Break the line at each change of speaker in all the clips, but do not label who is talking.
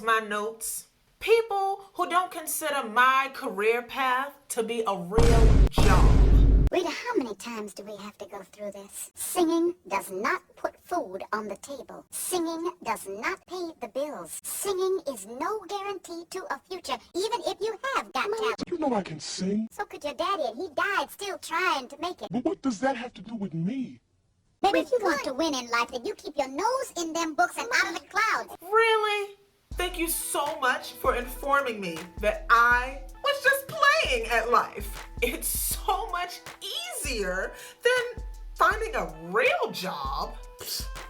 my notes. People who don't consider my career path to be a real job.
Rita, how many times do we have to go through this? Singing does not put food on the table. Singing does not pay the bills. Singing is no guarantee to a future, even if you have got talent.
You know I can sing.
So could your daddy, and he died still trying to make it.
But what does that have to do with me?
Baby, if you want to win in life, then you keep your nose in them books and out of the clouds.
Really? Thank you so much for informing me that I was just playing at life. It's so much easier than finding a real job.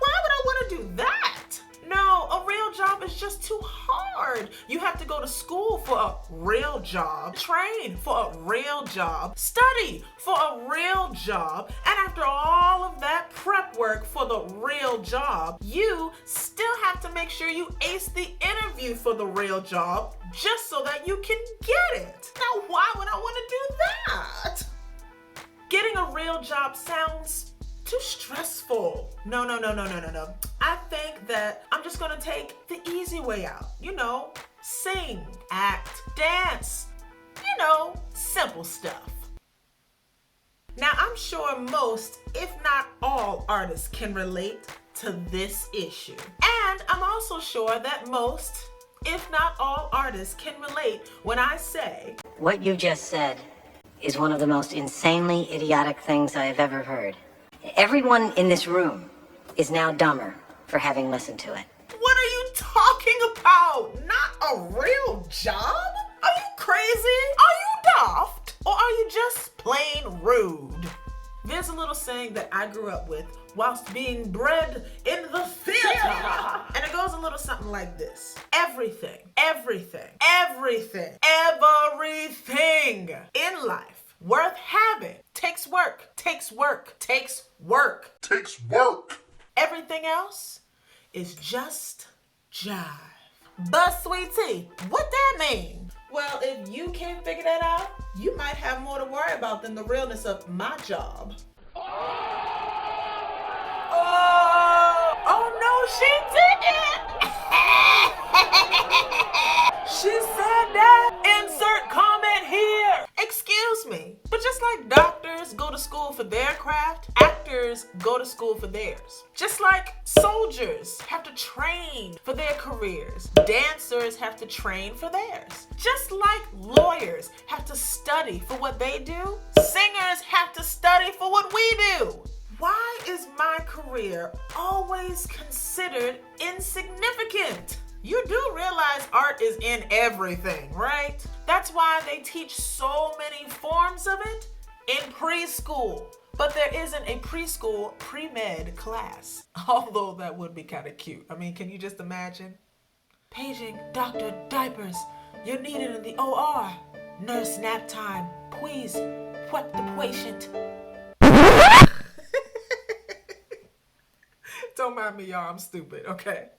Why would I want to do that? No, a real job is just too hard. You have to go to school for a real job, train for a real job, study for a real job, and after all of that prep work for the real job, you still have to make sure you ace the interview for the real job just so that you can get it. Now, why would I want to do that? Getting a real job sounds too stressful. No. I think that I'm just gonna take the easy way out. You know, sing, act, dance, simple stuff. Now, I'm sure most, if not all, artists can relate to this issue. And I'm also sure that most, if not all, artists can relate when I say,
what you just said is one of the most insanely idiotic things I have ever heard. Everyone in this room is now dumber for having listened to it.
What are you talking about? Not a real job? Are you crazy? Are you daft? Or are you just plain rude? There's a little saying that I grew up with whilst being bred in the theater. And it goes a little something like this. Everything in life worth having takes work. Everything else is just jive. But SweeTee, what that mean? Well, if you can't figure that out, you might have more to worry about than the realness of my job. Oh no, she didn't. She said that. Insert comment here. Excuse me. But just like doctors go to school for their craft, actors go to school for theirs. Just like soldiers have to train for their careers, dancers have to train for theirs. Just like lawyers have to study for what they do, singers have to study for what we do. Why is my career always considered insignificant? You do realize art is in everything, right? That's why they teach so many forms of it in preschool. But there isn't a preschool pre-med class. Although that would be kind of cute. I mean, can you just imagine? Paging Dr. Diapers. You're needed in the OR. Nurse nap time. Please wet the patient. Don't mind me, y'all. I'm stupid, okay?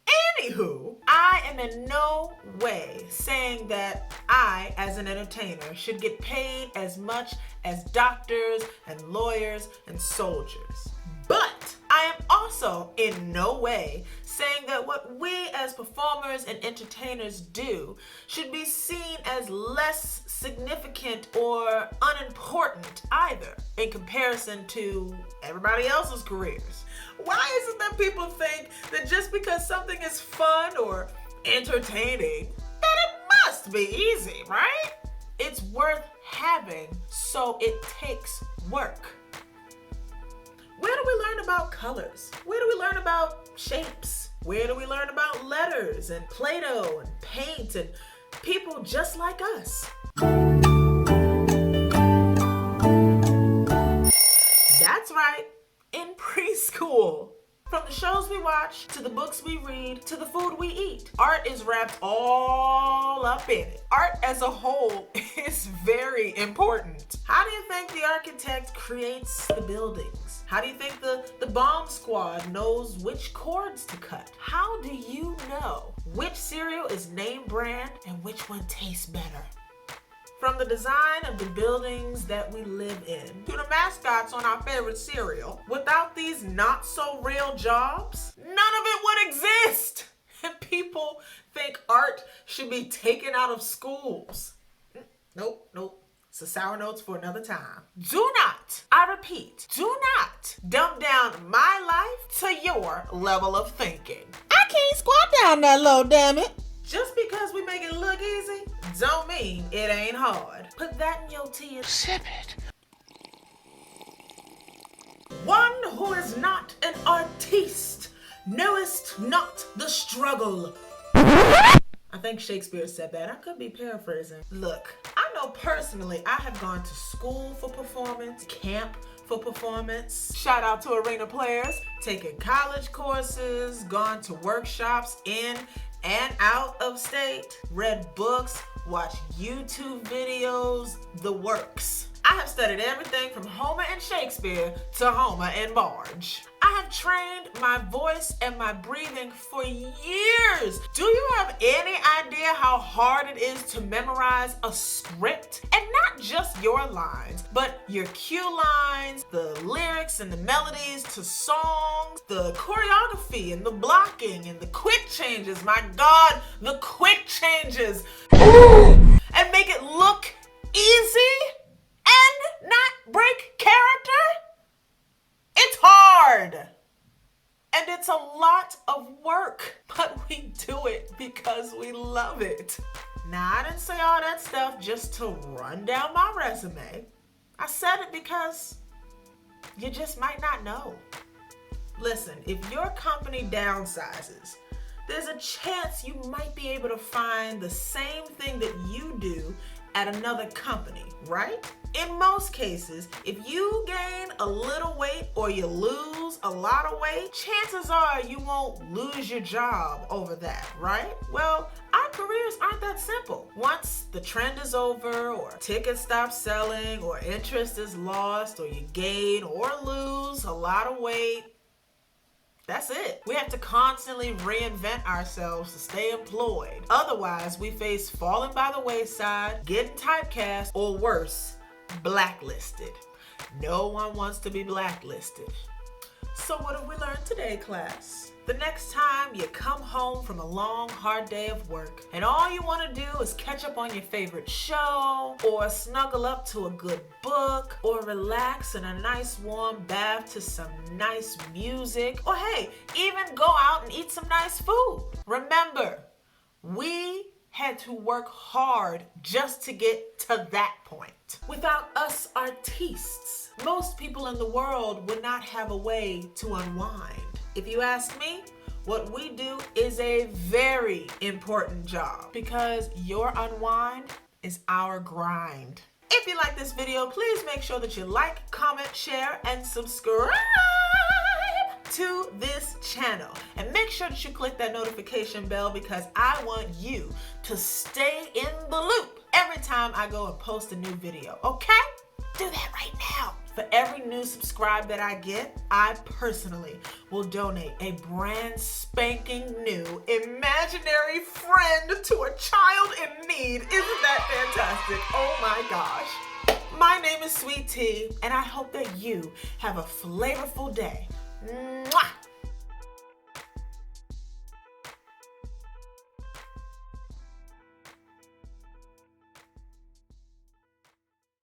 Anywho, I am in no way saying that I, as an entertainer, should get paid as much as doctors and lawyers and soldiers. But I am also in no way saying that what we as performers and entertainers do should be seen as less significant or unimportant either in comparison to everybody else's careers. Why is it that people think that just because something is fun or entertaining, that it must be easy, right? It's worth having, so it takes work. Where do we learn about colors? Where do we learn about shapes? Where do we learn about letters and Play-Doh and paint and people just like us? That's right, in preschool. From the shows we watch, to the books we read, to the food we eat, art is wrapped all up in it. Art as a whole is very important. How do you think the architect creates the buildings? How do you think the bomb squad knows which chords to cut? How do you know which cereal is name brand and which one tastes better? From the design of the buildings that we live in to the mascots on our favorite cereal, without these not so real jobs, none of it would exist. And people think art should be taken out of schools. Nope, nope. So sour notes for another time. Do not, I repeat, do not dumb down my life to your level of thinking.
I can't squat down that low, damn it.
Just because we make it look easy, don't mean it ain't hard. Put that in your tea and
Sip it.
one who is not an arteest knowest not the struggle. I think Shakespeare said that. I could be paraphrasing. Look, I know personally I have gone to school for performance, camp for performance. Shout out to arena players, taken college courses, gone to workshops in and out of state, read books, watched YouTube videos, the works. I have studied everything from Homer and Shakespeare to Homer and Marge. I have trained my voice and my breathing for years. Do you have any idea how hard it is to memorize a script? And not just your lines, but your cue lines, the lyrics and the melodies to songs, the choreography and the blocking and the quick changes. My God, the quick changes. And make it look easy and not break character? It's hard. And it's a lot of work, but we do it because we love it. Now, I didn't say all that stuff just to run down my resume. I said it because you just might not know. Listen, if your company downsizes, there's a chance you might be able to find the same thing that you do at another company, right? In most cases, if you gain a little weight or you lose a lot of weight, chances are you won't lose your job over that, right? Well, our careers aren't that simple. Once the trend is over, or tickets stop selling, or interest is lost, or you gain or lose a lot of weight, that's it. We have to constantly reinvent ourselves to stay employed. Otherwise, we face falling by the wayside, getting typecast, or worse, blacklisted. No one wants to be blacklisted. So what have we learned today, class? The next time you come home from a long, hard day of work and all you want to do is catch up on your favorite show, or snuggle up to a good book, or relax in a nice warm bath to some nice music, or hey, even go out and eat some nice food. Remember, we had to work hard just to get to that point. Without us arteests, most people in the world would not have a way to unwind. If you ask me, what we do is a very important job, because your unwind is our grind. If you like this video, please make sure that you like, comment, share, and subscribe to this channel. And make sure that you click that notification bell, because I want you to stay in the loop every time I go and post a new video, okay? Do that right now. For every new subscribe that I get, I personally will donate a brand spanking new imaginary friend to a child in need. Isn't that fantastic? Oh my gosh. My name is SweeTee, and I hope that you have a flavorful day. Mwah!